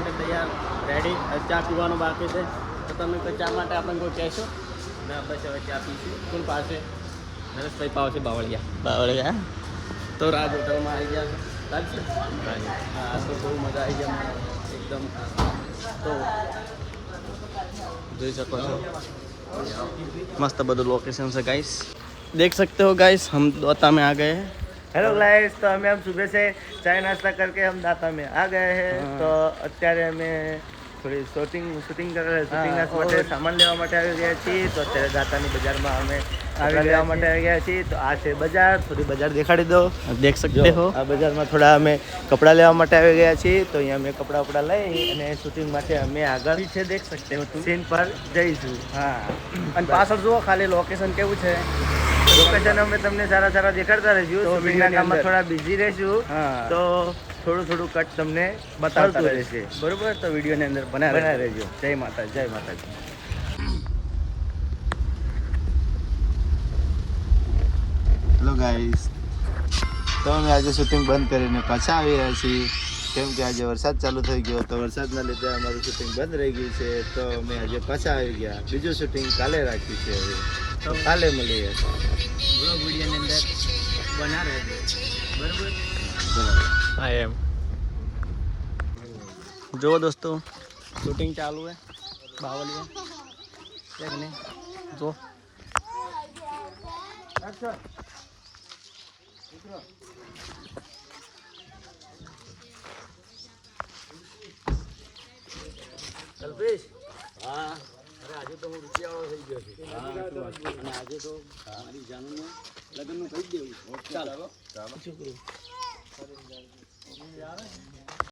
માટે તૈયાર રેડી. ચા પીવાનું બાકી છે તો તમે કોઈ ચા માટે આપણે કોઈ કહેશો ને? બસ હવે ચા પીશું. કોણ પાસે? નરેશભાઈ પાવ છે બાવળિયા. તો રાજ હોટલમાં આવી ગયા છે. રાજ છે? હા, તો બહુ મજા આવી ગયા એકદમ. તો જોઈ શકો છો मस्त बदल लोकेशन से गाइस देख सकते हो गाइस. हम दाता में आ गए हैं. हेलो गाइस, तो हमें हम सुबह से चाय नाश्ता करके हम दाता में आ गए हैं. તો અત્યારે અમે થોડી શૂટિંગ માટે સામાન લેવા માટે આવી ગયા છીએ. તો અત્યારે દાતાની બજારમાં અમે કપડાં લેવા માટે આવી ગયા છીએ. તો આ છે બજાર. થોડી બજાર દેખાડી દો. देख सकते हो આ બજારમાં થોડા અમે કપડાં લેવા માટે આવી ગયા છીએ. તો અહીંયા અમે કપડાં લઈ અને શૂટિંગ માટે અમે આગળ पीछे देख सकते हो तुम. સીન પર જઈશું. हाँ અને પાછળ જુઓ ખાલી લોકેશન કેવું છે. લોકેશન અમે તમને સારા દેખાડતા રહીશું. તો શૂટિંગના કામમાં થોડા બિઝી રહીશું. હા. તો થોડું કટ તમને બતાવતા બતાવતું રહેશે રહેશે. બરોબર. તો વિડીયોની અંદર બનાવી બનાવી રહેજો. જય માતાજી. હેલો ગાઈસ, તો અમે આજે શૂટિંગ બંધ કરીને પાછા આવી રહ્યા છીએ. કેમ કે આજે વરસાદ ચાલુ થઈ ગયો, તો વરસાદના લીધે અમારું શૂટિંગ બંધ રહી ગયું છે. તો અમે આજે પાછા આવી ગયા. બીજું શૂટિંગ કાલે રાખ્યું છે. હવે તો કાલે મળીએ. બ્લોગ વિડીયોની અંદર બના રહેજો બરોબર. હા એમ જો દોસ્તો શૂટિંગ ચાલુ है बावलिया देख नहीं जो कल्पेश हाँ अरे आज तो હું રૂપિયાવાળો થઈ ગયો છું. અને આજે તો મારી જાનનું લગ્નનું કહી દેવું. ચાલો ચાલો શું કરું